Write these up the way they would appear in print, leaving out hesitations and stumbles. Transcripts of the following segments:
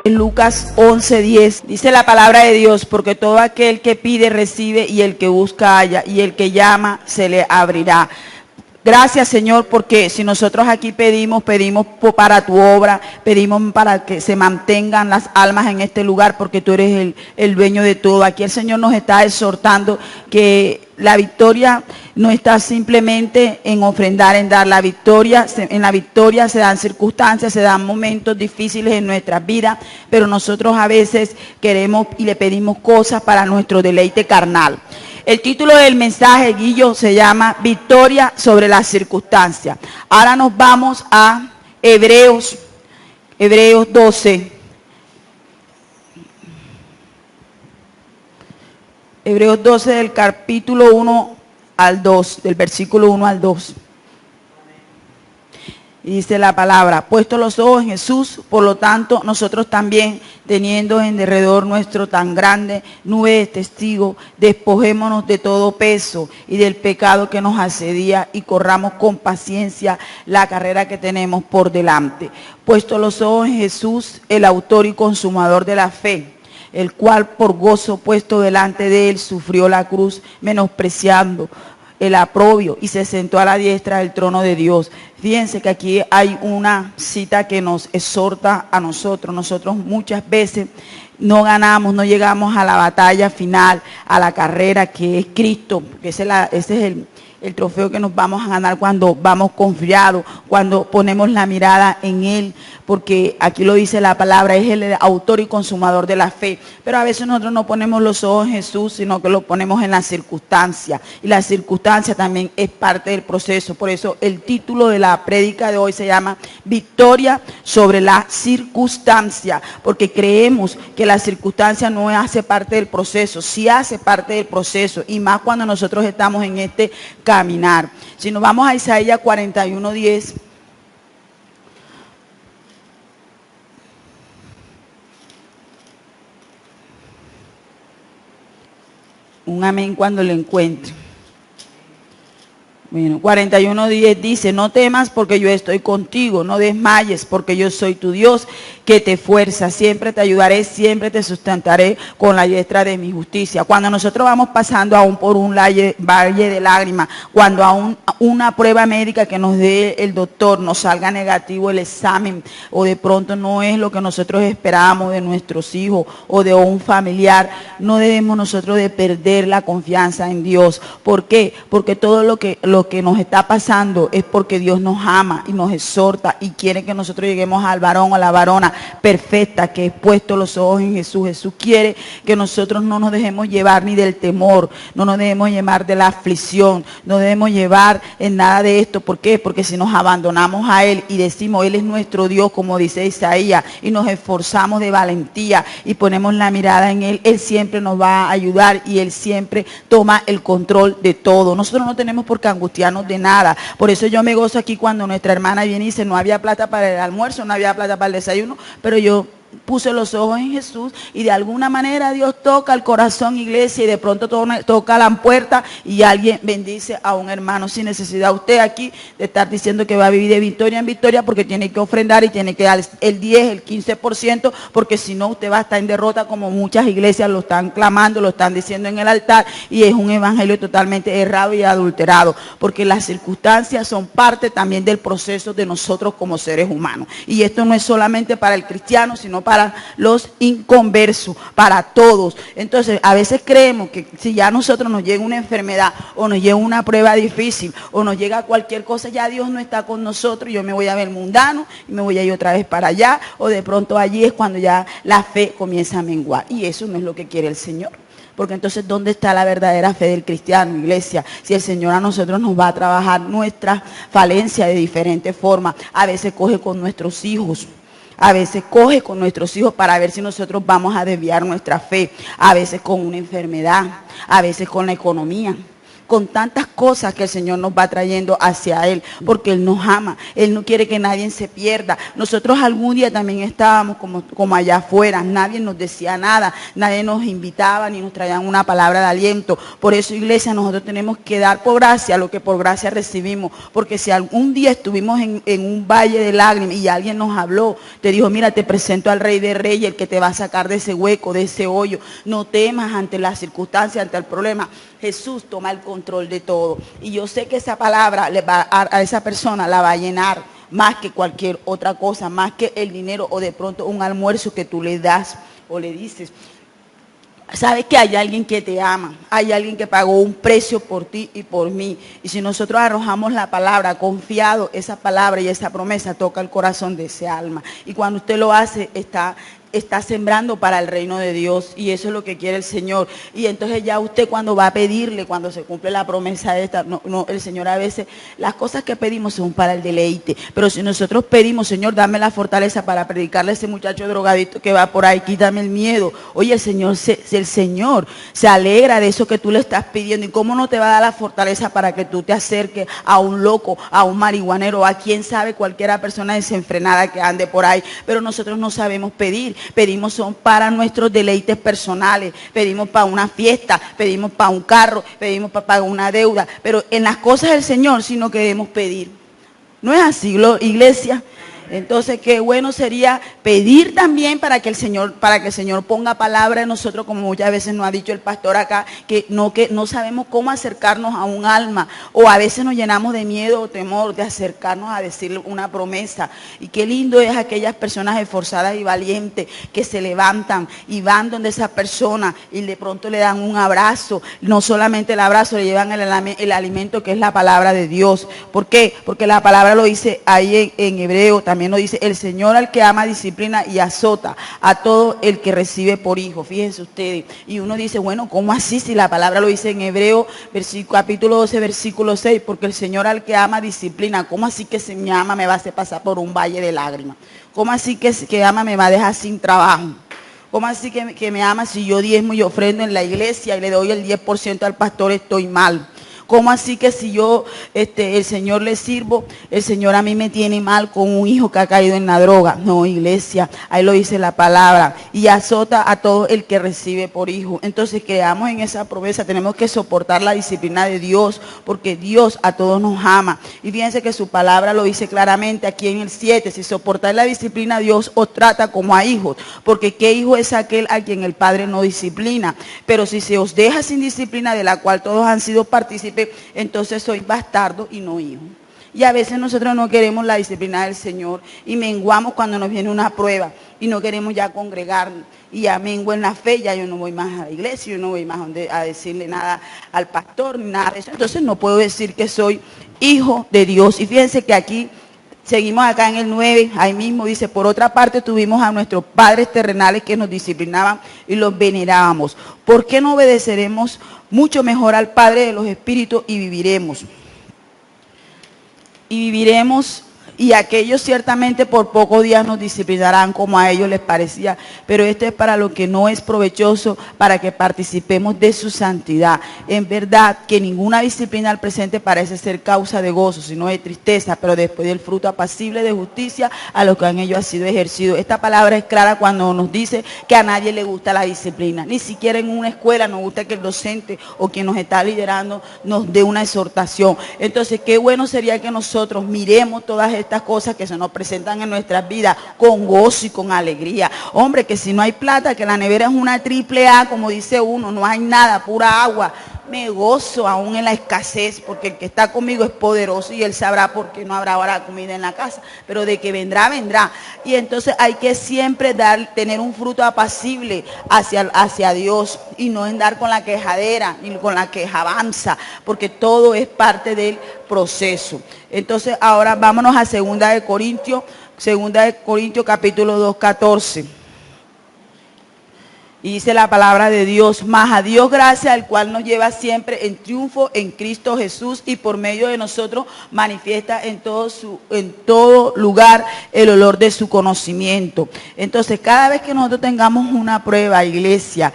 En Lucas 11:10 dice la palabra de Dios, porque todo aquel que pide recibe, y el que busca halla, y el que llama se le abrirá. Gracias, Señor, porque si nosotros aquí pedimos para tu obra, pedimos para que se mantengan las almas en este lugar, porque tú eres el dueño de todo. Aquí el Señor nos está exhortando que la victoria no está simplemente en ofrendar, en dar. En la victoria se dan circunstancias, se dan momentos difíciles en nuestras vidas, pero nosotros a veces queremos y le pedimos cosas para nuestro deleite carnal. El título del mensaje, Guillo, se llama Victoria sobre las circunstancias. Ahora nos vamos a Hebreos 12. Hebreos 12 del capítulo 1 al 2, del versículo 1 al 2. Y dice la palabra: puesto los ojos en Jesús, por lo tanto, nosotros también, teniendo en derredor nuestro tan grande nube de testigos, despojémonos de todo peso y del pecado que nos asedia, y corramos con paciencia la carrera que tenemos por delante. Puesto los ojos en Jesús, el autor y consumador de la fe, el cual por gozo puesto delante de él sufrió la cruz, menospreciando el oprobio, y se sentó a la diestra del trono de Dios. Fíjense que aquí hay una cita que nos exhorta a nosotros. Nosotros muchas veces no ganamos, no llegamos a la batalla final, a la carrera que es Cristo, porque ese es el trofeo que nos vamos a ganar cuando vamos confiados, cuando ponemos la mirada en Él, porque aquí lo dice la palabra, es el autor y consumador de la fe. Pero a veces nosotros no ponemos los ojos en Jesús, sino que lo ponemos en la circunstancia, y la circunstancia también es parte del proceso. Por eso el título de la prédica de hoy se llama Victoria sobre la circunstancia, porque creemos que la circunstancia no hace parte del proceso, sí hace parte del proceso, y más cuando nosotros estamos en este caminar. Si nos vamos a Isaías 41:10, un amén cuando lo encuentre. Bueno, 41:10 dice: no temas porque yo estoy contigo, no desmayes porque yo soy tu Dios, que te fuerza, siempre te ayudaré, siempre te sustentaré con la diestra de mi justicia. Cuando nosotros vamos pasando aún por un valle de lágrimas, cuando aún una prueba médica que nos dé el doctor nos salga negativo el examen, o de pronto no es lo que nosotros esperábamos de nuestros hijos o de un familiar, no debemos nosotros de perder la confianza en Dios. ¿Por qué? Porque todo lo que nos está pasando es porque Dios nos ama y nos exhorta y quiere que nosotros lleguemos al varón o a la varona perfecta, que es puesto los ojos en Jesús. Jesús quiere que nosotros no nos dejemos llevar ni del temor, no nos debemos llevar de la aflicción, no debemos llevar en nada de esto. ¿Por qué? Porque si nos abandonamos a Él y decimos Él es nuestro Dios, como dice Isaías, y nos esforzamos de valentía y ponemos la mirada en Él, Él siempre nos va a ayudar y Él siempre toma el control de todo. Nosotros no tenemos por qué angustiarnos de nada. Por eso yo me gozo aquí cuando nuestra hermana viene y dice: no había plata para el almuerzo, no había plata para el desayuno, pero yo puse los ojos en Jesús, y de alguna manera Dios toca el corazón, iglesia, y de pronto toca la puerta y alguien bendice a un hermano sin necesidad usted aquí de estar diciendo que va a vivir de victoria en victoria, porque tiene que ofrendar y tiene que dar el 10, el 15%, porque si no usted va a estar en derrota, como muchas iglesias lo están clamando, lo están diciendo en el altar, y es un evangelio totalmente errado y adulterado, porque las circunstancias son parte también del proceso de nosotros como seres humanos, y esto no es solamente para el cristiano, sino para los inconversos, para todos. Entonces, a veces creemos que si ya a nosotros nos llega una enfermedad, o nos llega una prueba difícil, o nos llega cualquier cosa, ya Dios no está con nosotros, yo me voy a ver mundano y me voy a ir otra vez para allá, o de pronto allí es cuando ya la fe comienza a menguar, y eso no es lo que quiere el Señor. Porque entonces, ¿dónde está la verdadera fe del cristiano, iglesia? Si el Señor a nosotros nos va a trabajar nuestra falencia de diferentes formas. A veces coge con nuestros hijos, a veces coge con nuestros hijos para ver si nosotros vamos a desviar nuestra fe, a veces con una enfermedad, a veces con la economía. con tantas cosas que el Señor nos va trayendo hacia Él, porque Él nos ama, Él no quiere que nadie se pierda. Nosotros algún día también estábamos como allá afuera, nadie nos decía nada, nadie nos invitaba ni nos traían una palabra de aliento. Por eso, iglesia, nosotros tenemos que dar por gracia lo que por gracia recibimos, porque si algún día estuvimos en un valle de lágrimas y alguien nos habló, te dijo, mira, te presento al Rey de Reyes, el que te va a sacar de ese hueco, de ese hoyo, no temas ante las circunstancias, ante el problema. Jesús toma el control de todo. Y yo sé que esa palabra a esa persona la va a llenar más que cualquier otra cosa, más que el dinero o de pronto un almuerzo que tú le das o le dices. Sabes que hay alguien que te ama, hay alguien que pagó un precio por ti y por mí. Y si nosotros arrojamos la palabra, confiado, esa palabra y esa promesa toca el corazón de ese alma. Y cuando usted lo hace, está sembrando para el reino de Dios, y eso es lo que quiere el Señor. Y entonces ya usted cuando va a pedirle, cuando se cumple la promesa esta, el Señor a veces, las cosas que pedimos son para el deleite, pero si nosotros pedimos, Señor, dame la fortaleza para predicarle a ese muchacho drogadito que va por ahí, quítame el miedo. Oye, el Señor se alegra de eso que tú le estás pidiendo, y cómo no te va a dar la fortaleza para que tú te acerques a un loco, a un marihuanero, a quien sabe, cualquiera persona desenfrenada que ande por ahí. Pero nosotros no sabemos pedir. Pedimos son para nuestros deleites personales, pedimos para una fiesta, pedimos para un carro, pedimos para pagar una deuda, pero en las cosas del Señor sí no queremos pedir. ¿No es así, iglesia? Entonces, qué bueno sería pedir también para que el Señor ponga palabra en nosotros, como muchas veces nos ha dicho el pastor acá, que no sabemos cómo acercarnos a un alma, o a veces nos llenamos de miedo o temor de acercarnos a decirle una promesa. Y qué lindo es aquellas personas esforzadas y valientes que se levantan y van donde esa persona y de pronto le dan un abrazo, no solamente el abrazo, le llevan el alimento que es la palabra de Dios. ¿Por qué? Porque la palabra lo dice ahí en hebreo también. Nos dice, el Señor al que ama disciplina y azota a todo el que recibe por hijo. Fíjense ustedes. Y uno dice, bueno, ¿cómo así? Si la palabra lo dice en Hebreo, capítulo 12, versículo 6, porque el Señor al que ama disciplina. ¿Cómo así que si me ama me va a hacer pasar por un valle de lágrimas? ¿Cómo así que ama me va a dejar sin trabajo? ¿Cómo así que me ama si yo diezmo y ofrendo en la iglesia y le doy el 10% al pastor, estoy mal? ¿Cómo así que si yo el Señor le sirvo, el Señor a mí me tiene mal con un hijo que ha caído en la droga? No, iglesia, ahí lo dice la palabra. Y azota a todo el que recibe por hijo. Entonces, creamos en esa promesa, tenemos que soportar la disciplina de Dios, porque Dios a todos nos ama. Y fíjense que su palabra lo dice claramente aquí en el 7. Si soportáis la disciplina, Dios os trata como a hijos. Porque ¿qué hijo es aquel a quien el Padre no disciplina? Pero si se os deja sin disciplina, de la cual todos han sido partícipes, entonces sois bastardo y no hijo. Y a veces nosotros no queremos la disciplina del Señor y menguamos cuando nos viene una prueba y no queremos ya congregarnos. Y ya menguo en la fe, ya yo no voy más a la iglesia, yo no voy más a decirle nada al pastor, ni nada de eso. Entonces no puedo decir que soy hijo de Dios. Y fíjense que aquí seguimos acá en el 9, ahí mismo dice, por otra parte tuvimos a nuestros padres terrenales que nos disciplinaban y los venerábamos. ¿Por qué no obedeceremos mucho mejor al Padre de los Espíritus y viviremos? Y viviremos, y aquellos ciertamente por pocos días nos disciplinarán como a ellos les parecía, pero esto es para lo que no es provechoso, para que participemos de su santidad. En verdad que ninguna disciplina al presente parece ser causa de gozo, sino de tristeza, pero después del fruto apacible de justicia a lo que en ellos ha sido ejercido. Esta palabra es clara cuando nos dice que a nadie le gusta la disciplina, ni siquiera en una escuela nos gusta que el docente o quien nos está liderando nos dé una exhortación. Entonces, qué bueno sería que nosotros miremos todas estas cosas que se nos presentan en nuestras vidas con gozo y con alegría. Hombre, que si no hay plata, que la nevera es una AAA, como dice uno, no hay nada, pura agua. Me gozo aún en la escasez, porque el que está conmigo es poderoso y Él sabrá por qué no habrá ahora comida en la casa, pero de que vendrá, vendrá. Y entonces hay que siempre tener un fruto apacible hacia Dios y no andar con la quejadera ni con la quejabanza, porque todo es parte del proceso. Entonces ahora vámonos a 2 de Corintios capítulo 2, 14. Y dice la palabra de Dios, mas a Dios gracias, el cual nos lleva siempre en triunfo en Cristo Jesús y por medio de nosotros manifiesta en todo lugar el olor de su conocimiento. Entonces, cada vez que nosotros tengamos una prueba, iglesia,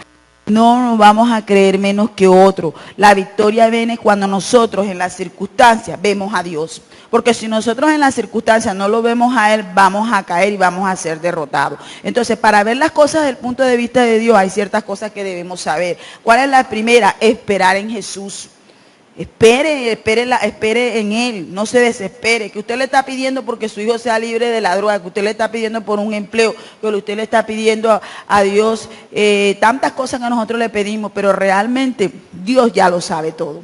No nos vamos a creer menos que otro. La victoria viene cuando nosotros en las circunstancias vemos a Dios. Porque si nosotros en las circunstancias no lo vemos a Él, vamos a caer y vamos a ser derrotados. Entonces, para ver las cosas desde el punto de vista de Dios, hay ciertas cosas que debemos saber. ¿Cuál es la primera? Esperar en Jesús. Espere en Él, no se desespere. Que usted le está pidiendo porque su hijo sea libre de la droga, que usted le está pidiendo por un empleo, que usted le está pidiendo a Dios tantas cosas que nosotros le pedimos, pero realmente Dios ya lo sabe todo.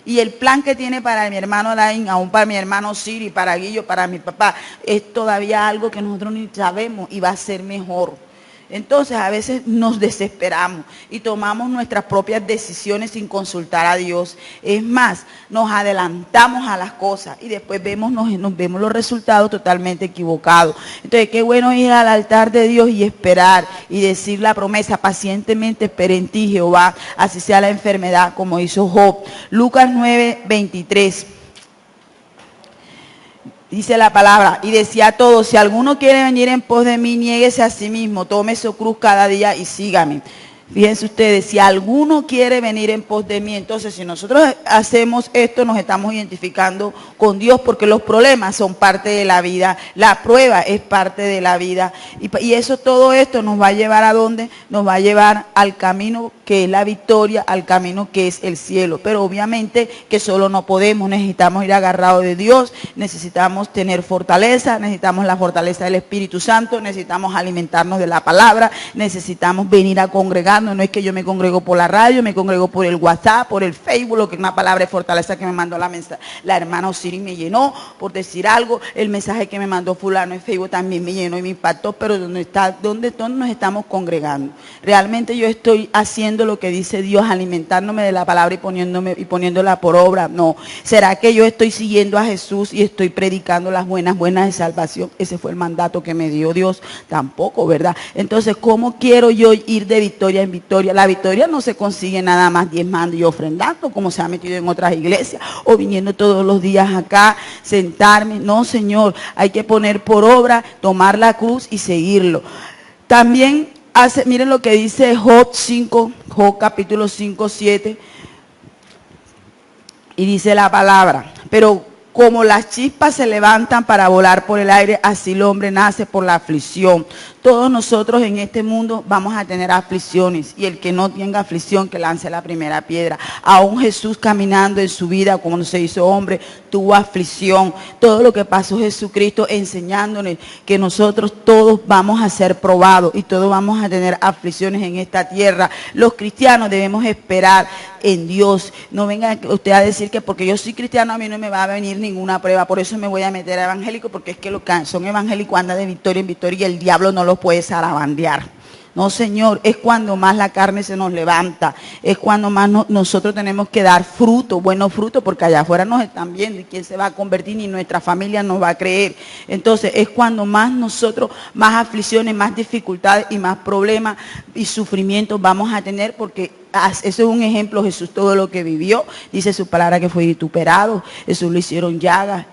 Y el plan que tiene para mi hermano Alain, aún para mi hermano Siri, para Guillo, para mi papá, es todavía algo que nosotros ni sabemos y va a ser mejor. Entonces a veces nos desesperamos y tomamos nuestras propias decisiones sin consultar a Dios. Es más, nos adelantamos a las cosas y después nos vemos los resultados totalmente equivocados. Entonces qué bueno ir al altar de Dios y esperar y decir la promesa: pacientemente esperé en ti, Jehová, así sea la enfermedad, como hizo Job. Lucas 9:23. Dice la palabra, y decía a todos: si alguno quiere venir en pos de mí, niéguese a sí mismo, tome su cruz cada día y sígame. Fíjense ustedes, si alguno quiere venir en pos de mí, entonces si nosotros hacemos esto, nos estamos identificando con Dios, porque los problemas son parte de la vida, la prueba es parte de la vida, y eso, todo esto nos va a llevar ¿a dónde? Nos va a llevar al camino que es la victoria, al camino que es el cielo. Pero obviamente que solo no podemos, necesitamos ir agarrados de Dios, necesitamos tener fortaleza, necesitamos la fortaleza del Espíritu Santo, necesitamos alimentarnos de la palabra, necesitamos venir a congregar. No es que yo me congrego por la radio, me congrego por el WhatsApp, por el Facebook, lo que es una palabra de fortaleza que me mandó la hermana Osiris, me llenó, por decir algo. El mensaje que me mandó fulano en Facebook también me llenó y me impactó. Pero ¿dónde nos estamos congregando? Realmente yo estoy haciendo lo que dice Dios, alimentándome de la palabra y poniéndola por obra. No. ¿Será que yo estoy siguiendo a Jesús y estoy predicando las buenas de salvación? Ese fue el mandato que me dio Dios. Tampoco, ¿verdad? Entonces, ¿cómo quiero yo ir de victoria en victoria? La victoria no se consigue nada más diezmando y ofrendando, como se ha metido en otras iglesias, o viniendo todos los días acá, sentarme. No, Señor, hay que poner por obra, tomar la cruz y seguirlo. También miren lo que dice Job capítulo 5, 7, y dice la palabra: pero como las chispas se levantan para volar por el aire, así el hombre nace por la aflicción. Todos nosotros en este mundo vamos a tener aflicciones, y el que no tenga aflicción, que lance la primera piedra. Aún Jesús, caminando en su vida como se hizo hombre, tuvo aflicción. Todo lo que pasó Jesucristo enseñándonos que nosotros todos vamos a ser probados y todos vamos a tener aflicciones en esta tierra. Los cristianos debemos esperar en Dios. No venga usted a decir que porque yo soy cristiano a mí no me va a venir ninguna prueba, por eso me voy a meter a evangélico, porque es que los que son evangélicos andan de victoria en victoria y el diablo no los puede zarabandear. No, Señor, es cuando más la carne se nos levanta, es cuando más nosotros tenemos que dar fruto, buenos frutos, porque allá afuera nos están viendo y quién se va a convertir, ni nuestra familia nos va a creer. Entonces es cuando más nosotros, más aflicciones, más dificultades y más problemas y sufrimientos vamos a tener, porque eso es un ejemplo. Jesús, todo lo que vivió, dice su palabra que fue vituperado, Jesús le hicieron llagas,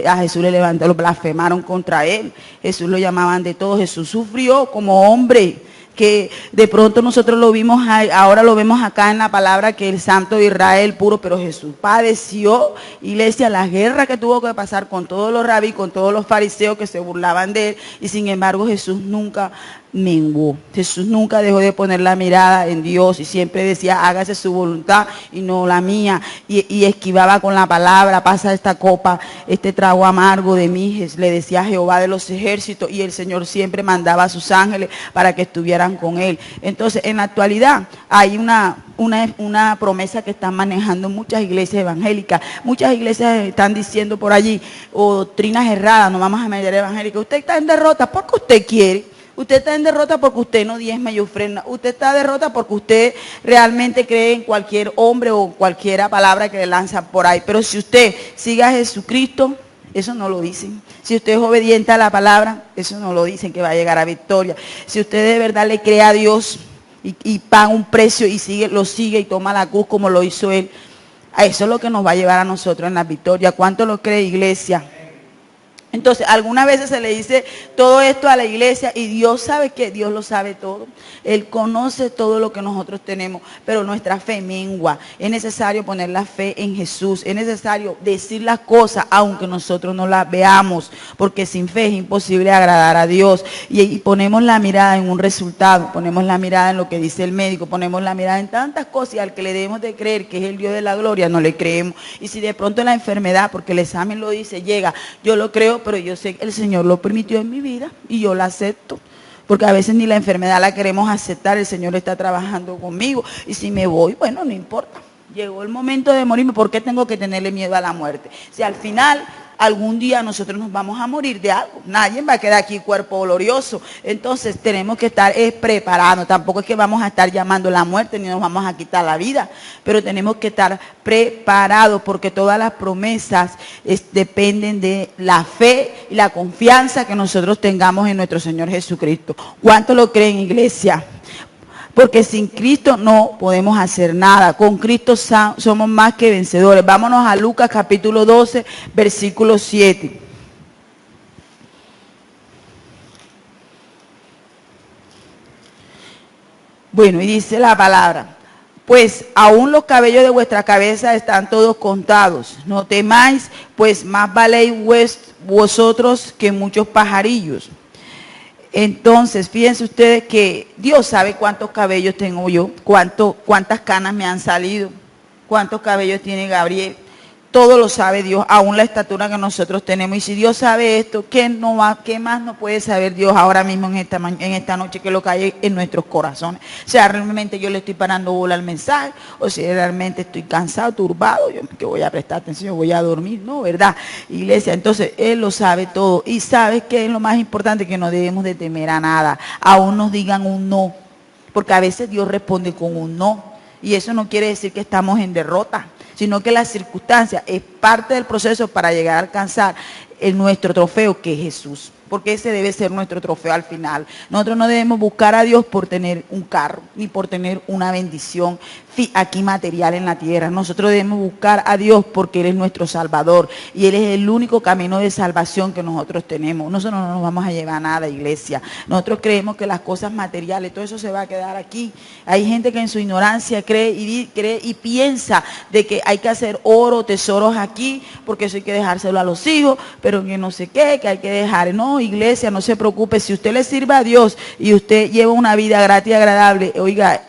a Jesús le levantaron, lo blasfemaron contra él, Jesús lo llamaban de todo, Jesús sufrió como hombre, que de pronto nosotros lo vimos, ahora lo vemos acá en la palabra, que el santo de Israel puro, pero Jesús padeció, iglesia, la guerra que tuvo que pasar con todos los rabí, con todos los fariseos que se burlaban de él, y sin embargo Jesús nunca menguó. Jesús nunca dejó de poner la mirada en Dios y siempre decía: hágase su voluntad y no la mía, y esquivaba con la palabra: pasa esta copa, este trago amargo de mí, le decía Jehová de los ejércitos, y el Señor siempre mandaba a sus ángeles para que estuvieran con él. Entonces, en la actualidad hay una promesa que están manejando muchas iglesias evangélicas. Muchas iglesias están diciendo por allí, o doctrinas erradas: no vamos a meter evangélica, usted está en derrota porque usted quiere. Usted está en derrota porque usted no diezma y ofrenda. Usted está en derrota porque usted realmente cree en cualquier hombre o cualquier palabra que le lanzan por ahí. Pero si usted sigue a Jesucristo, eso no lo dicen. Si usted es obediente a la palabra, eso no lo dicen, que va a llegar a victoria. Si usted de verdad le cree a Dios y paga un precio y lo sigue y toma la cruz como lo hizo él, a eso es lo que nos va a llevar a nosotros en la victoria. ¿Cuánto lo cree, iglesia? Entonces, algunas veces se le dice todo esto a la iglesia y Dios sabe que Dios lo sabe todo. Él conoce todo lo que nosotros tenemos, pero nuestra fe mengua. Es necesario poner la fe en Jesús. Es necesario decir las cosas aunque nosotros no las veamos, porque sin fe es imposible agradar a Dios. Y ponemos la mirada en un resultado, ponemos la mirada en lo que dice el médico, ponemos la mirada en tantas cosas y al que le debemos de creer que es el Dios de la gloria, no le creemos. Y si de pronto la enfermedad, porque el examen lo dice, llega, yo lo creo, pero yo sé que el Señor lo permitió en mi vida y yo la acepto. Porque a veces ni la enfermedad la queremos aceptar, el Señor está trabajando conmigo. Y si me voy, bueno, no importa. Llegó el momento de morirme, ¿por qué tengo que tenerle miedo a la muerte? Si al final, algún día nosotros nos vamos a morir de algo. Nadie va a quedar aquí cuerpo glorioso. Entonces tenemos que estar preparados. Tampoco es que vamos a estar llamando la muerte ni nos vamos a quitar la vida. Pero tenemos que estar preparados porque todas las promesas dependen de la fe y la confianza que nosotros tengamos en nuestro Señor Jesucristo. ¿Cuánto lo creen, iglesia? Porque sin Cristo no podemos hacer nada. Con Cristo somos más que vencedores. Vámonos a Lucas capítulo 12, versículo 7. Bueno, y dice la palabra: pues aún los cabellos de vuestra cabeza están todos contados. No temáis, pues más valéis vosotros que muchos pajarillos. Entonces, fíjense ustedes que Dios sabe cuántos cabellos tengo yo, cuántas canas me han salido, cuántos cabellos tiene Gabriel. Todo lo sabe Dios, aún la estatura que nosotros tenemos. Y si Dios sabe esto, ¿qué más no puede saber Dios ahora mismo en esta noche, que es lo que hay en nuestros corazones? O sea, realmente yo le estoy parando bola al mensaje, o si realmente estoy cansado, turbado, yo que voy a prestar atención, yo voy a dormir, ¿no? ¿Verdad? Iglesia, entonces Él lo sabe todo. Y sabe que es lo más importante, que no debemos de temer a nada. Aún nos digan un no, porque a veces Dios responde con un no. Y eso no quiere decir que estamos en derrota, sino que la circunstancia es parte del proceso para llegar a alcanzar nuestro trofeo, que es Jesús. Porque ese debe ser nuestro trofeo al final. Nosotros no debemos buscar a Dios por tener un carro, ni por tener una bendición aquí material en la tierra. Nosotros debemos buscar a Dios porque Él es nuestro Salvador. Y Él es el único camino de salvación que nosotros tenemos. Nosotros no nos vamos a llevar nada, iglesia. Nosotros creemos que las cosas materiales, todo eso se va a quedar aquí. Hay gente que en su ignorancia cree y piensa de que hay que hacer oro, tesoros aquí, porque eso hay que dejárselo a los hijos, pero que no sé qué, que hay que dejar. No, iglesia, no se preocupe. Si usted le sirve a Dios y usted lleva una vida grata y agradable, oiga,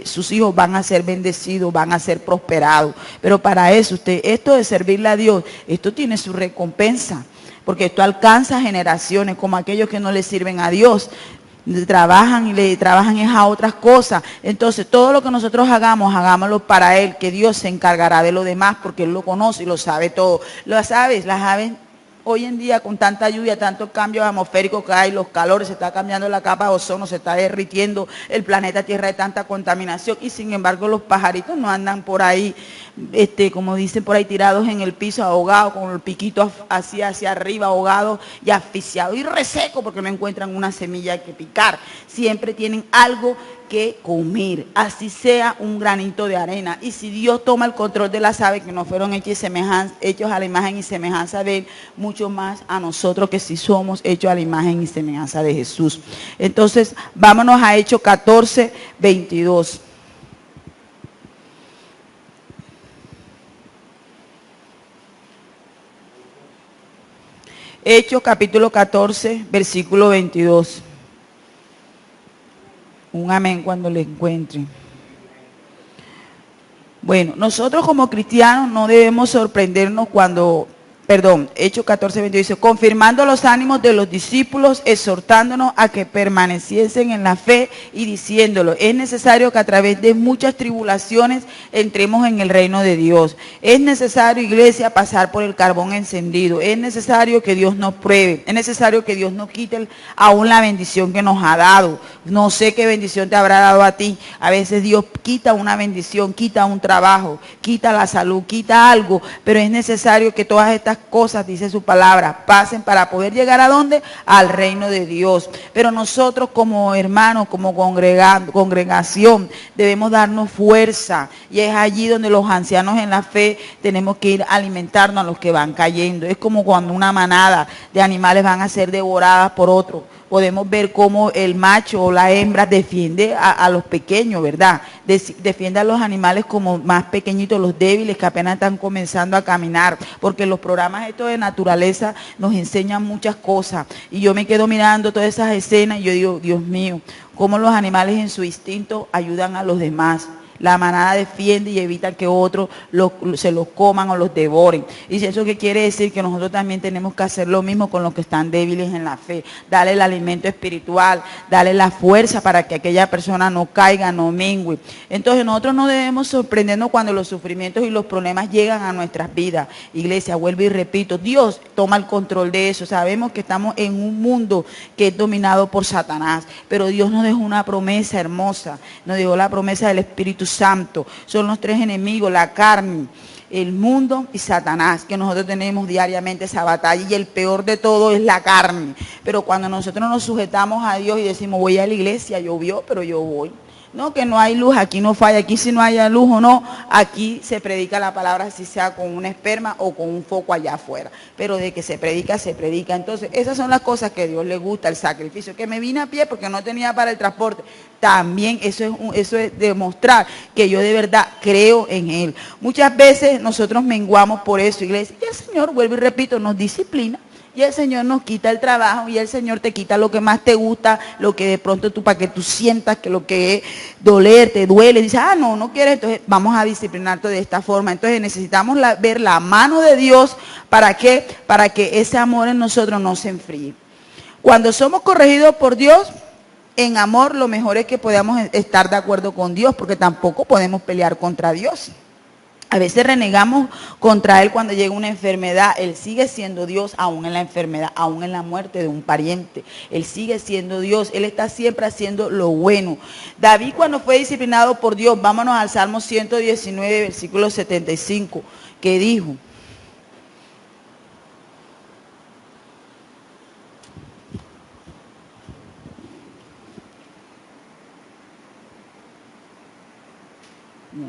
sus hijos van a ser bendecidos, van a ser prosperados. Pero para eso, esto de servirle a Dios, esto tiene su recompensa, porque esto alcanza generaciones, como aquellos que no le sirven a Dios. Trabajan y le trabajan es a otras cosas. Entonces todo lo que nosotros hagamos, hagámoslo para Él, que Dios se encargará de lo demás, porque Él lo conoce y lo sabe todo. Las aves hoy en día, con tanta lluvia, tantos cambios atmosféricos que hay, los calores, se está cambiando la capa de ozono, se está derritiendo el planeta Tierra de tanta contaminación, y sin embargo los pajaritos no andan por ahí, como dicen por ahí, tirados en el piso, ahogados, con el piquito hacia arriba, ahogados y asfixiados y resecos porque no encuentran una semilla que picar. Siempre tienen algo que comer, así sea un granito de arena. Y si Dios toma el control de las aves que no fueron hechos a la imagen y semejanza de Él, mucho más a nosotros que sí somos hechos a la imagen y semejanza de Jesús. Entonces, vámonos a Hechos 14, 22. Hechos capítulo 14, versículo 22. Un amén cuando le encuentren. Bueno, nosotros como cristianos no debemos sorprendernos cuando, Hechos 14, 22 dice: confirmando los ánimos de los discípulos, exhortándonos a que permaneciesen en la fe y diciéndolo: es necesario que a través de muchas tribulaciones entremos en el reino de Dios. Es necesario, iglesia, pasar por el carbón encendido. Es necesario que Dios nos pruebe. Es necesario que Dios nos quite aún la bendición que nos ha dado. No sé qué bendición te habrá dado a ti. A veces Dios quita una bendición, quita un trabajo, quita la salud, quita algo, pero es necesario que todas estas cosas, dice su palabra, pasen para poder llegar ¿a dónde? Al reino de Dios. Pero nosotros como hermanos, como congregación, debemos darnos fuerza. Y es allí donde los ancianos en la fe tenemos que ir a alimentarnos a los que van cayendo. Es como cuando una manada de animales van a ser devoradas por otro. Podemos ver cómo el macho o la hembra defiende a los pequeños, ¿verdad? Defiende a los animales como más pequeñitos, los débiles que apenas están comenzando a caminar, porque los programas estos de naturaleza nos enseñan muchas cosas. Y yo me quedo mirando todas esas escenas y yo digo, Dios mío, cómo los animales en su instinto ayudan a los demás. La manada defiende y evita que otros se los coman o los devoren. Y eso que quiere decir que nosotros también tenemos que hacer lo mismo con los que están débiles en la fe. Darle el alimento espiritual, darle la fuerza para que aquella persona no caiga, no mengue. Entonces nosotros no debemos sorprendernos cuando los sufrimientos y los problemas llegan a nuestras vidas. Iglesia, vuelvo y repito, Dios toma el control de eso. Sabemos que estamos en un mundo que es dominado por Satanás, pero Dios nos dejó una promesa hermosa. Nos dejó la promesa del Espíritu Santo. Son los tres enemigos, la carne, el mundo y Satanás, que nosotros tenemos diariamente esa batalla, y el peor de todo es la carne. Pero cuando nosotros nos sujetamos a Dios y decimos, voy a la iglesia, llovió, pero yo voy. No, que no hay luz, aquí no falla, aquí si no haya luz o no, aquí se predica la palabra, si sea con una esperma o con un foco allá afuera. Pero de que se predica, se predica. Entonces, esas son las cosas que a Dios le gusta, el sacrificio. Que me vine a pie porque no tenía para el transporte. También eso es demostrar que yo de verdad creo en Él. Muchas veces nosotros menguamos por eso, iglesia, y el Señor, vuelvo y repito, nos disciplina. Y el Señor nos quita el trabajo y el Señor te quita lo que más te gusta, lo que de pronto tú, para que tú sientas que lo que es doler, te duele. Dices, no quieres, entonces vamos a disciplinarte de esta forma. Entonces necesitamos ver la mano de Dios. ¿Para qué? Para que ese amor en nosotros no se enfríe. Cuando somos corregidos por Dios, en amor, lo mejor es que podamos estar de acuerdo con Dios, porque tampoco podemos pelear contra Dios. A veces renegamos contra Él cuando llega una enfermedad. Él sigue siendo Dios aún en la enfermedad, aún en la muerte de un pariente. Él sigue siendo Dios. Él está siempre haciendo lo bueno. David, cuando fue disciplinado por Dios, vámonos al Salmo 119, versículo 75, que dijo: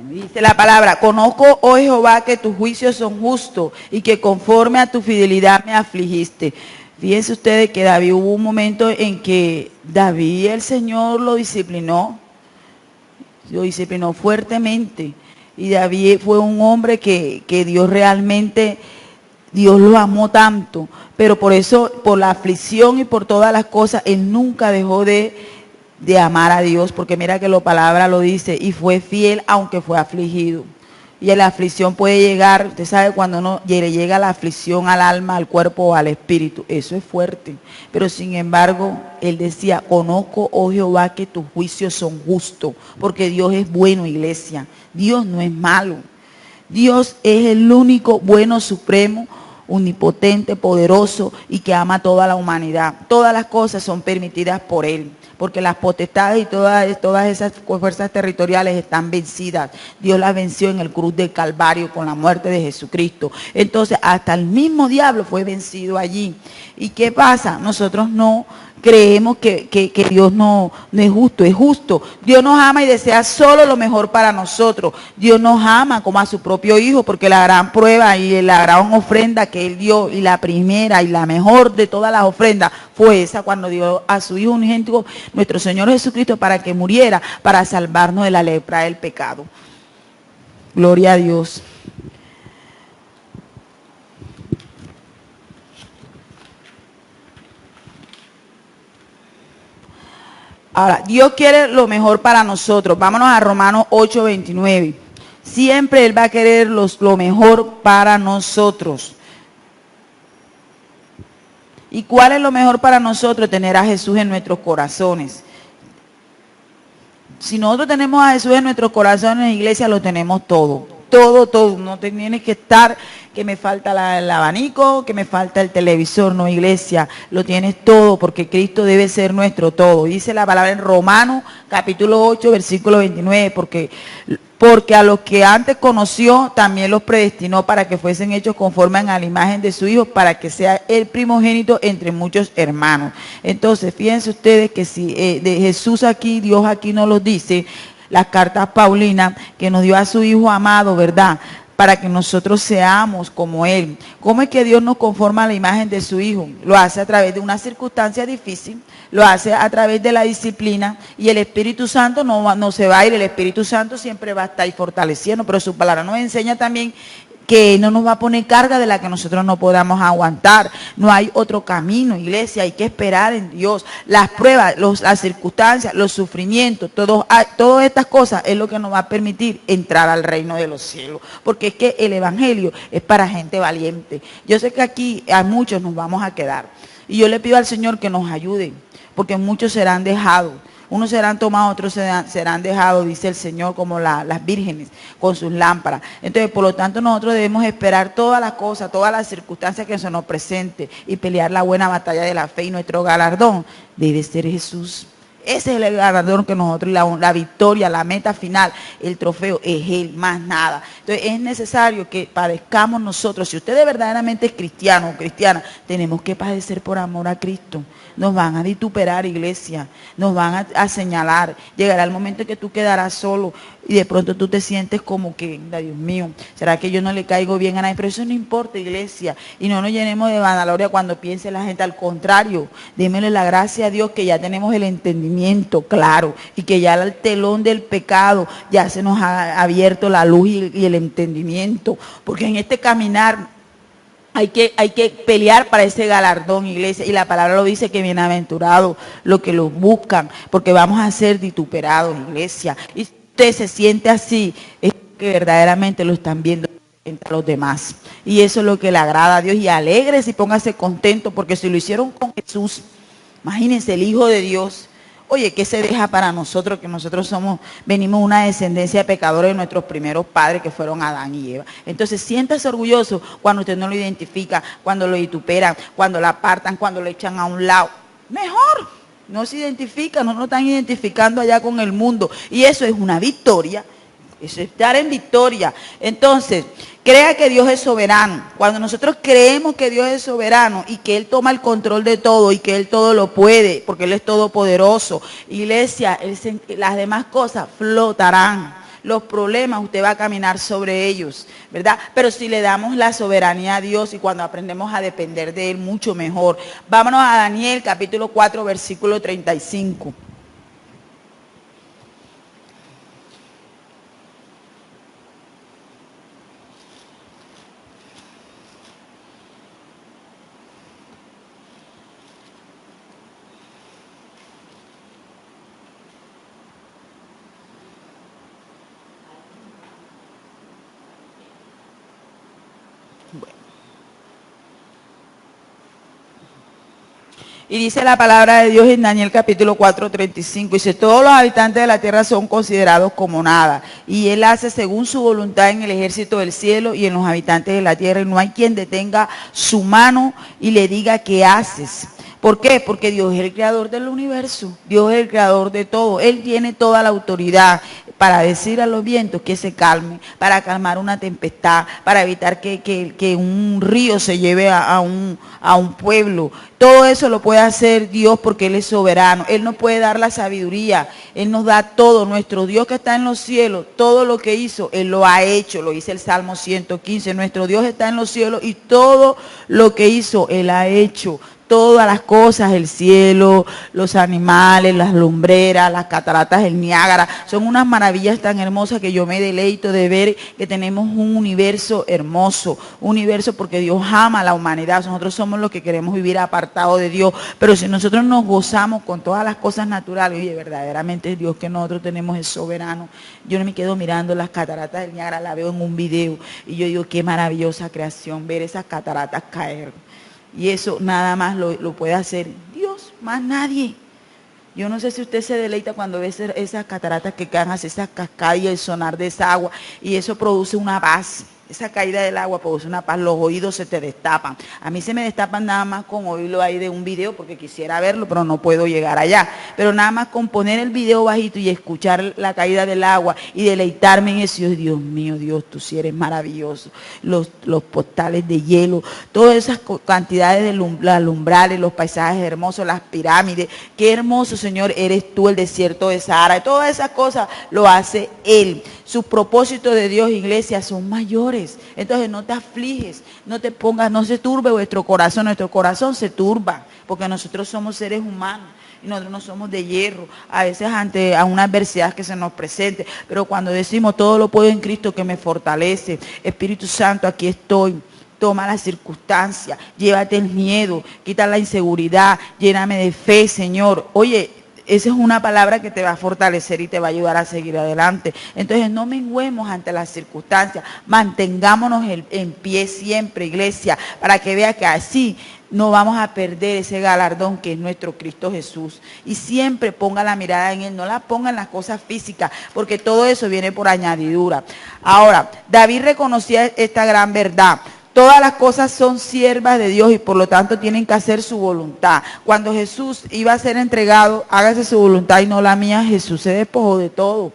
dice la palabra, conozco, oh Jehová, que tus juicios son justos y que conforme a tu fidelidad me afligiste. Fíjense ustedes que David, hubo un momento en que David, el Señor lo disciplinó fuertemente. Y David fue un hombre que Dios realmente, Dios lo amó tanto. Pero por eso, por la aflicción y por todas las cosas, él nunca dejó de amar a Dios, porque mira que la palabra lo dice, y fue fiel aunque fue afligido. Y la aflicción puede llegar, usted sabe, cuando uno le llega la aflicción al alma, al cuerpo o al espíritu, eso es fuerte. Pero sin embargo, él decía, conozco, oh Jehová, que tus juicios son justos, porque Dios es bueno, iglesia. Dios no es malo. Dios es el único bueno, supremo, omnipotente, poderoso y que ama a toda la humanidad. Todas las cosas son permitidas por Él, porque las potestades y todas esas fuerzas territoriales están vencidas. Dios las venció en el cruz del Calvario con la muerte de Jesucristo. Entonces, hasta el mismo diablo fue vencido allí. ¿Y qué pasa? Nosotros no creemos que Dios no es justo, es justo. Dios nos ama y desea solo lo mejor para nosotros. Dios nos ama como a su propio Hijo, porque la gran prueba y la gran ofrenda que Él dio, y la primera y la mejor de todas las ofrendas, fue esa, cuando dio a su Hijo unigénito, nuestro Señor Jesucristo, para que muriera, para salvarnos de la lepra del pecado. Gloria a Dios. Ahora, Dios quiere lo mejor para nosotros. Vámonos a Romanos 8:29. Siempre Él va a querer lo mejor para nosotros. ¿Y cuál es lo mejor para nosotros? Tener a Jesús en nuestros corazones. Si nosotros tenemos a Jesús en nuestros corazones, iglesia, lo tenemos todo. todo, todo. No te tienes que estar, que me falta el abanico, que me falta el televisor. No, iglesia, lo tienes todo porque Cristo debe ser nuestro todo. Dice la palabra en Romanos capítulo 8, versículo 29, porque a los que antes conoció, también los predestinó para que fuesen hechos conforme a la imagen de su Hijo, para que sea el primogénito entre muchos hermanos. Entonces, fíjense ustedes que si de Jesús aquí, Dios aquí nos lo dice, las cartas paulinas que nos dio a su Hijo amado, ¿verdad?, para que nosotros seamos como Él. ¿Cómo es que Dios nos conforma a la imagen de su Hijo? Lo hace a través de una circunstancia difícil, lo hace a través de la disciplina, y el Espíritu Santo no se va a ir, el Espíritu Santo siempre va a estar ahí fortaleciendo, pero su palabra nos enseña también que no nos va a poner carga de la que nosotros no podamos aguantar. No hay otro camino, iglesia, hay que esperar en Dios. Las pruebas, las circunstancias, los sufrimientos, todas estas cosas es lo que nos va a permitir entrar al reino de los cielos. Porque es que el Evangelio es para gente valiente. Yo sé que aquí a muchos nos vamos a quedar. Y yo le pido al Señor que nos ayude, porque muchos serán dejados. Unos serán tomados, otros serán dejados, dice el Señor, como las vírgenes con sus lámparas. Entonces, por lo tanto, nosotros debemos esperar todas las cosas, todas las circunstancias que se nos presente y pelear la buena batalla de la fe, y nuestro galardón debe ser Jesús. Ese es el galardón que nosotros, la victoria, la meta final, el trofeo es Él, más nada. Entonces es necesario que padezcamos nosotros. Si usted verdaderamente es cristiano o cristiana, tenemos que padecer por amor a Cristo. Nos van a vituperar, iglesia, nos van a señalar. Llegará el momento en que tú quedarás solo y de pronto tú te sientes como que, Dios mío, ¿será que yo no le caigo bien a nadie? Pero eso no importa, iglesia, y no nos llenemos de vanagloria cuando piense la gente. Al contrario, démosle la gracia a Dios que ya tenemos el entendimiento claro y que ya el telón del pecado ya se nos ha abierto la luz y el entendimiento, porque en este caminar hay que pelear para ese galardón, iglesia, y la palabra lo dice, que bienaventurados los que lo buscan, porque vamos a ser vituperados, iglesia. Y si usted se siente así, es que verdaderamente lo están viendo entre los demás, y eso es lo que le agrada a Dios. Y alégrese y póngase contento, porque si lo hicieron con Jesús, imagínense, el Hijo de Dios. Oye, ¿qué se deja para nosotros? Que nosotros venimos de una descendencia de pecadores de nuestros primeros padres, que fueron Adán y Eva. Entonces, siéntase orgulloso cuando usted no lo identifica, cuando lo vituperan, cuando lo apartan, cuando lo echan a un lado. Mejor, no se identifica, no lo están identificando allá con el mundo. Y eso es una victoria. Eso es estar en victoria. Entonces, crea que Dios es soberano. Cuando nosotros creemos que Dios es soberano y que Él toma el control de todo y que Él todo lo puede, porque Él es todopoderoso, iglesia, las demás cosas flotarán. Los problemas usted va a caminar sobre ellos, ¿verdad? Pero si le damos la soberanía a Dios y cuando aprendemos a depender de Él, mucho mejor. Vámonos a Daniel capítulo 4, versículo 35. Y dice la palabra de Dios en Daniel capítulo 4, 35, dice, todos los habitantes de la tierra son considerados como nada, y Él hace según su voluntad en el ejército del cielo y en los habitantes de la tierra, y no hay quien detenga su mano y le diga qué haces. ¿Por qué? Porque Dios es el creador del universo, Dios es el creador de todo, Él tiene toda la autoridad para decir a los vientos que se calmen, para calmar una tempestad, para evitar que un río se lleve a un pueblo. Todo eso lo puede hacer Dios porque Él es soberano. Él nos puede dar la sabiduría, Él nos da todo. Nuestro Dios que está en los cielos, todo lo que hizo, Él lo ha hecho, lo dice el Salmo 115. Nuestro Dios está en los cielos y todo lo que hizo, Él ha hecho. Todas las cosas, el cielo, los animales, las lumbreras, las cataratas del Niágara, son unas maravillas tan hermosas que yo me deleito de ver que tenemos un universo hermoso, un universo porque Dios ama a la humanidad. Nosotros somos los que queremos vivir apartados de Dios, pero si nosotros nos gozamos con todas las cosas naturales, oye, verdaderamente el Dios que nosotros tenemos es soberano. Yo no me quedo mirando las cataratas del Niágara, la veo en un video y yo digo, qué maravillosa creación, ver esas cataratas caer. Y eso nada más lo puede hacer Dios, más nadie. Yo no sé si usted se deleita cuando ve esas cataratas que caen hacia esas cascadas y el sonar de esa agua, y eso produce una paz. Esa caída del agua produce una paz, los oídos se te destapan. A mí se me destapan nada más con oírlo ahí de un video, porque quisiera verlo, pero no puedo llegar allá. Pero nada más con poner el video bajito y escuchar la caída del agua y deleitarme en eso. Dios mío, Dios, tú sí eres maravilloso. Los postales de hielo, todas esas cantidades de alumbrales, los paisajes hermosos, las pirámides. Qué hermoso, Señor, eres tú, el desierto de Sahara. Todas esas cosas lo hace Él. Sus propósitos de Dios, iglesia, son mayores. Entonces no te afliges, no te pongas, no se turbe nuestro corazón se turba, porque nosotros somos seres humanos y nosotros no somos de hierro, a veces ante una adversidad que se nos presente, pero cuando decimos todo lo puedo en Cristo que me fortalece, Espíritu Santo, aquí estoy. Toma las circunstancias, llévate el miedo, quita la inseguridad, lléname de fe, Señor. Oye, esa es una palabra que te va a fortalecer y te va a ayudar a seguir adelante. Entonces no menguemos ante las circunstancias, mantengámonos en pie siempre, iglesia, para que vea que así no vamos a perder ese galardón que es nuestro Cristo Jesús. Y siempre ponga la mirada en Él, no la ponga en las cosas físicas, porque todo eso viene por añadidura. Ahora, David reconocía esta gran verdad. Todas las cosas son siervas de Dios y por lo tanto tienen que hacer su voluntad. Cuando Jesús iba a ser entregado, hágase su voluntad y no la mía, Jesús se despojó de todo.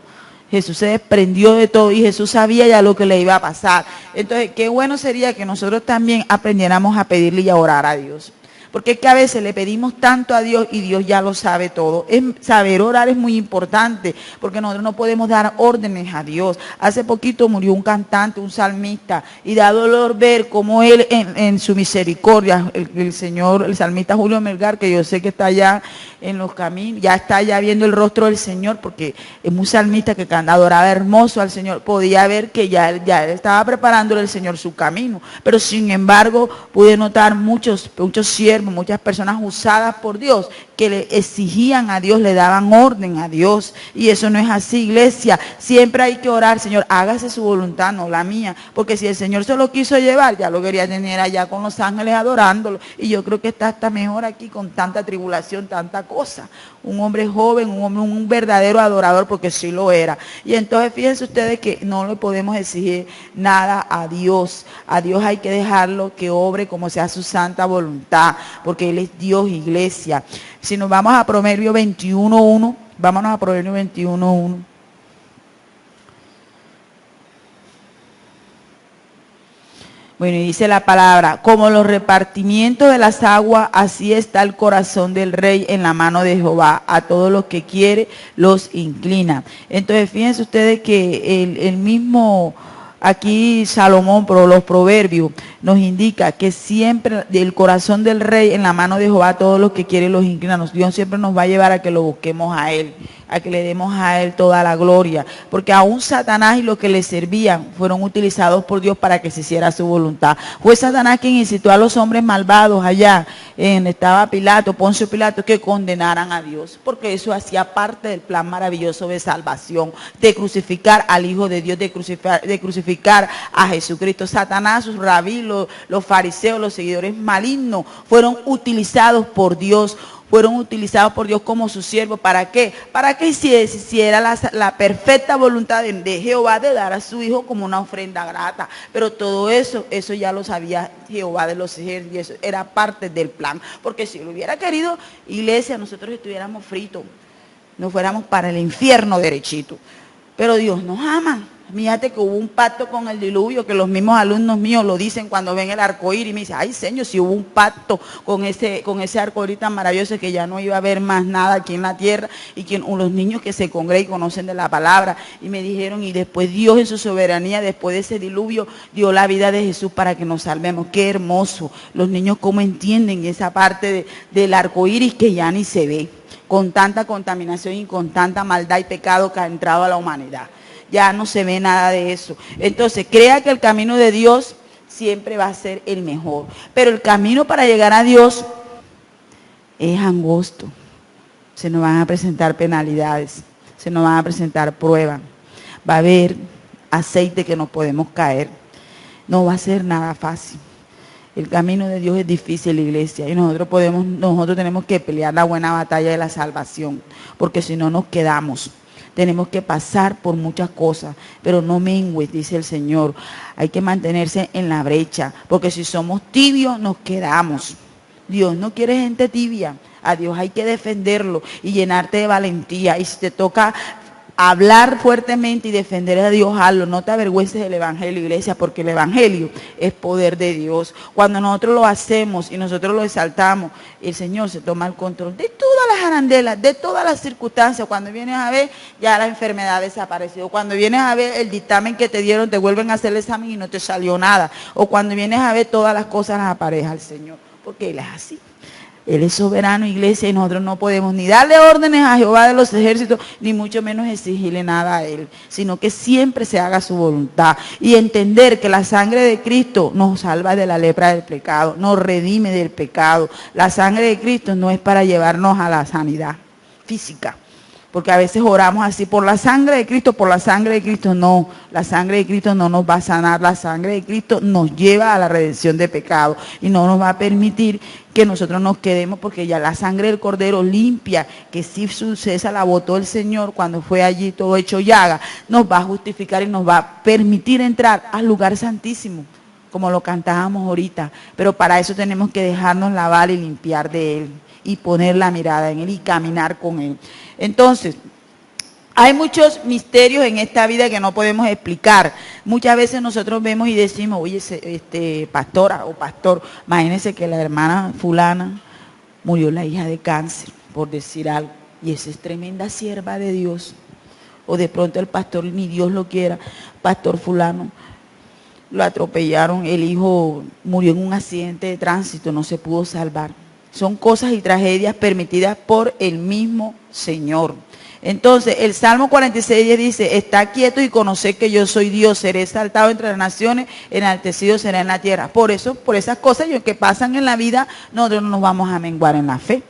Jesús se desprendió de todo y Jesús sabía ya lo que le iba a pasar. Entonces, qué bueno sería que nosotros también aprendiéramos a pedirle y a orar a Dios. Porque es que a veces le pedimos tanto a Dios y Dios ya lo sabe todo. Saber orar es muy importante, porque nosotros no podemos dar órdenes a Dios. Hace poquito murió un cantante, un salmista, y da dolor ver cómo él en su misericordia, el Señor, el salmista Julio Melgar, que yo sé que está allá en los caminos, ya está allá viendo el rostro del Señor, porque es un salmista que adoraba hermoso al Señor, podía ver que ya estaba preparándole el Señor su camino, pero sin embargo pude notar muchos siervos, muchas personas usadas por Dios que le exigían a Dios, le daban orden a Dios, y eso no es así, iglesia. Siempre hay que orar, Señor, hágase su voluntad, no la mía, porque si el Señor se lo quiso llevar, ya lo quería tener allá con los ángeles adorándolo, y yo creo que está hasta mejor aquí con tanta tribulación, tanta cosa. Un hombre joven, un verdadero adorador, porque sí lo era. Y entonces fíjense ustedes que no le podemos exigir nada a Dios. A Dios hay que dejarlo que obre como sea su santa voluntad, porque Él es Dios, iglesia. Si nos vamos a Proverbios 21:1, vámonos a Proverbios 21:1. Bueno, y dice la palabra, como los repartimientos de las aguas, así está el corazón del rey en la mano de Jehová. A todos los que quiere, los inclina. Entonces, fíjense ustedes que el mismo, aquí Salomón, pero los proverbios, nos indica que siempre el corazón del rey en la mano de Jehová, a todos los que quiere, los inclina. Dios siempre nos va a llevar a que lo busquemos a Él, a que le demos a Él toda la gloria, porque aún Satanás y los que le servían fueron utilizados por Dios para que se hiciera su voluntad. Fue Satanás quien incitó a los hombres malvados allá, estaba Pilato, Poncio Pilato, que condenaran a Dios, porque eso hacía parte del plan maravilloso de salvación, de crucificar al Hijo de Dios, de crucificar a Jesucristo. Satanás, sus rabí, los fariseos, los seguidores malignos, fueron utilizados por Dios, como sus siervos. ¿Para qué? Para que hiciera la perfecta voluntad de Jehová de dar a su Hijo como una ofrenda grata. Pero todo eso ya lo sabía Jehová de los ejércitos, y eso era parte del plan. Porque si lo hubiera querido, iglesia, nosotros estuviéramos fritos, nos fuéramos para el infierno derechito. Pero Dios nos ama. Fíjate que hubo un pacto con el diluvio, que los mismos alumnos míos lo dicen cuando ven el arcoíris, y me dicen, ay Señor, si hubo un pacto con ese arcoíris tan maravilloso, que ya no iba a haber más nada aquí en la tierra, y que los niños que se congregan y conocen de la palabra, y me dijeron, y después Dios en su soberanía, después de ese diluvio, dio la vida de Jesús para que nos salvemos. Qué hermoso, los niños cómo entienden esa parte del arcoíris que ya ni se ve, con tanta contaminación y con tanta maldad y pecado que ha entrado a la humanidad. Ya no se ve nada de eso. Entonces, crea que el camino de Dios siempre va a ser el mejor. Pero el camino para llegar a Dios es angosto. Se nos van a presentar penalidades, se nos van a presentar pruebas. Va a haber aceite que nos podemos caer. No va a ser nada fácil. El camino de Dios es difícil, iglesia, y nosotros tenemos que pelear la buena batalla de la salvación, porque si no nos quedamos. Tenemos que pasar por muchas cosas, pero no mengues, dice el Señor. Hay que mantenerse en la brecha, porque si somos tibios nos quedamos. Dios no quiere gente tibia. A Dios hay que defenderlo y llenarte de valentía. Y si te toca hablar fuertemente y defender a Dios, hazlo. No te avergüences del Evangelio, iglesia, porque el Evangelio es poder de Dios. Cuando nosotros lo hacemos y nosotros lo exaltamos, el Señor se toma el control de todas las arandelas, de todas las circunstancias. Cuando vienes a ver, ya la enfermedad desapareció. Cuando vienes a ver el dictamen que te dieron, te vuelven a hacer el examen y no te salió nada. O cuando vienes a ver, todas las cosas las apareja el Señor, porque Él es así. Él es soberano, iglesia, y nosotros no podemos ni darle órdenes a Jehová de los ejércitos, ni mucho menos exigirle nada a Él, sino que siempre se haga su voluntad. Y entender que la sangre de Cristo nos salva de la lepra del pecado, nos redime del pecado. La sangre de Cristo no es para llevarnos a la sanidad física, porque a veces oramos así, por la sangre de Cristo, por la sangre de Cristo. No, la sangre de Cristo no nos va a sanar. La sangre de Cristo nos lleva a la redención de pecado y no nos va a permitir que nosotros nos quedemos, porque ya la sangre del Cordero limpia, que si su cesa la botó el Señor cuando fue allí todo hecho llaga, nos va a justificar y nos va a permitir entrar al lugar santísimo, como lo cantábamos ahorita. Pero para eso tenemos que dejarnos lavar y limpiar de Él, y poner la mirada en Él y caminar con Él. Entonces, hay muchos misterios en esta vida que no podemos explicar. Muchas veces nosotros vemos y decimos, oye, pastora o pastor, imagínense que la hermana fulana murió la hija de cáncer, por decir algo, y esa es tremenda sierva de Dios. O de pronto el pastor, ni Dios lo quiera, pastor fulano, lo atropellaron, el hijo murió en un accidente de tránsito, no se pudo salvar. Son cosas y tragedias permitidas por el mismo Señor. Entonces, el Salmo 46:10 dice, está quieto y conoced que yo soy Dios, seré exaltado entre las naciones, enaltecido será en la tierra. Por eso, por esas cosas que pasan en la vida, nosotros no nos vamos a menguar en la fe.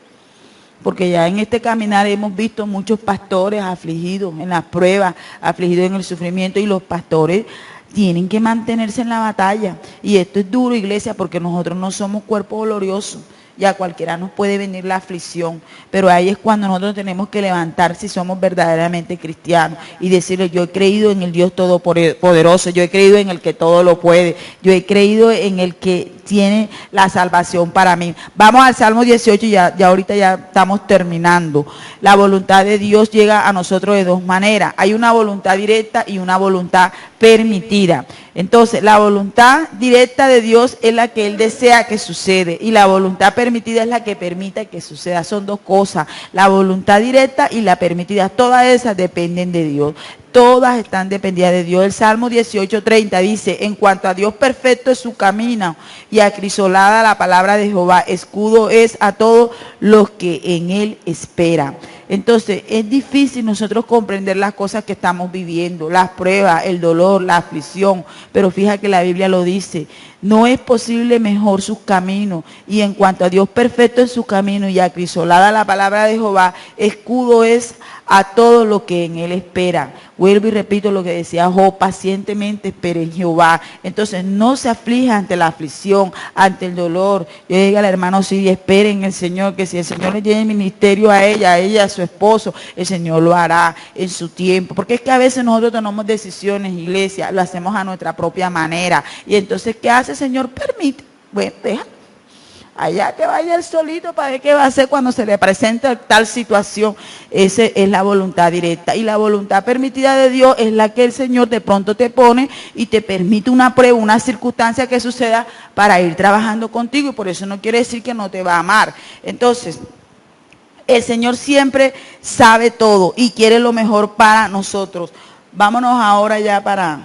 Porque ya en este caminar hemos visto muchos pastores afligidos en las pruebas, afligidos en el sufrimiento, y los pastores tienen que mantenerse en la batalla. Y esto es duro, iglesia, porque nosotros no somos cuerpo glorioso. Y a cualquiera nos puede venir la aflicción, pero ahí es cuando nosotros tenemos que levantar, si somos verdaderamente cristianos, y decirle, yo he creído en el Dios Todopoderoso, yo he creído en el que todo lo puede, yo he creído en el que tiene la salvación para mí. Vamos al Salmo 18, ya ahorita ya estamos terminando. La voluntad de Dios llega a nosotros de dos maneras. Hay una voluntad directa y una voluntad permitida. Entonces, la voluntad directa de Dios es la que Él desea que sucede, y la voluntad permitida es la que permite que suceda. Son dos cosas, la voluntad directa y la permitida. Todas esas dependen de Dios. Todas están dependidas de Dios. El Salmo 18:30 dice, en cuanto a Dios perfecto es su camino, y acrisolada la palabra de Jehová, escudo es a todos los que en Él esperan. Entonces, es difícil nosotros comprender las cosas que estamos viviendo, las pruebas, el dolor, la aflicción, pero fíjate que la Biblia lo dice, no es posible mejor sus caminos, y en cuanto a Dios perfecto en su camino, y acrisolada la palabra de Jehová, escudo es a todo lo que en Él espera. Vuelvo y repito lo que decía Job, pacientemente espere en Jehová. Entonces no se aflija ante la aflicción, ante el dolor. Yo digo al hermano, sí, espere en el Señor, que si el Señor le tiene el ministerio a ella, a su esposo, el Señor lo hará en su tiempo. Porque es que a veces nosotros tomamos decisiones, iglesia, lo hacemos a nuestra propia manera. Y entonces, ¿qué hace el Señor? Permite. Bueno, déjalo. Allá que vaya él solito para ver qué va a hacer cuando se le presente tal situación. Esa es la voluntad directa. Y la voluntad permitida de Dios es la que el Señor de pronto te pone y te permite una prueba, una circunstancia que suceda para ir trabajando contigo. Y por eso no quiere decir que no te va a amar. Entonces, el Señor siempre sabe todo y quiere lo mejor para nosotros. Vámonos ahora ya para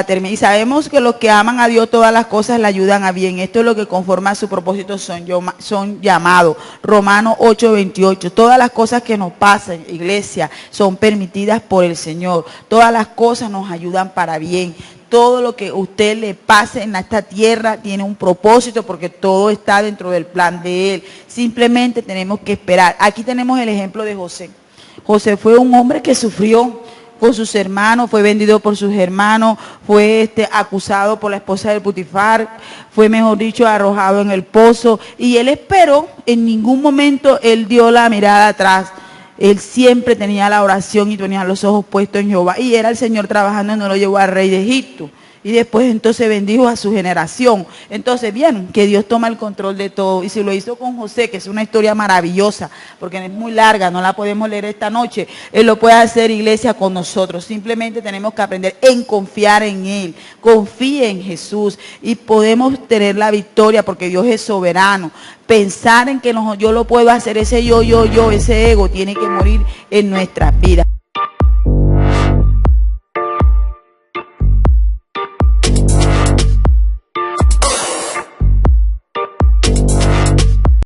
terminar. Y sabemos que los que aman a Dios, todas las cosas le ayudan a bien. Esto es lo que conforme a su propósito son llamados. Romanos 8:28. Todas las cosas que nos pasan, iglesia, son permitidas por el Señor. Todas las cosas nos ayudan para bien. Todo lo que a usted le pase en esta tierra tiene un propósito, porque todo está dentro del plan de Él. Simplemente tenemos que esperar. Aquí tenemos el ejemplo de José. José fue un hombre que sufrió con sus hermanos, fue vendido por sus hermanos, fue acusado por la esposa de Potifar, fue, mejor dicho, arrojado en el pozo. Y él esperó, en ningún momento él dio la mirada atrás. Él siempre tenía la oración y tenía los ojos puestos en Jehová. Y era el Señor trabajando y no lo llevó al rey de Egipto. Y después entonces bendijo a su generación. Entonces vieron que Dios toma el control de todo. Y si lo hizo con José, que es una historia maravillosa, porque es muy larga, no la podemos leer esta noche, Él lo puede hacer, iglesia, con nosotros. Simplemente tenemos que aprender en confiar en Él. Confíe en Jesús y podemos tener la victoria porque Dios es soberano. Pensar en que yo lo puedo hacer, ese yo, ese ego tiene que morir en nuestras vidas.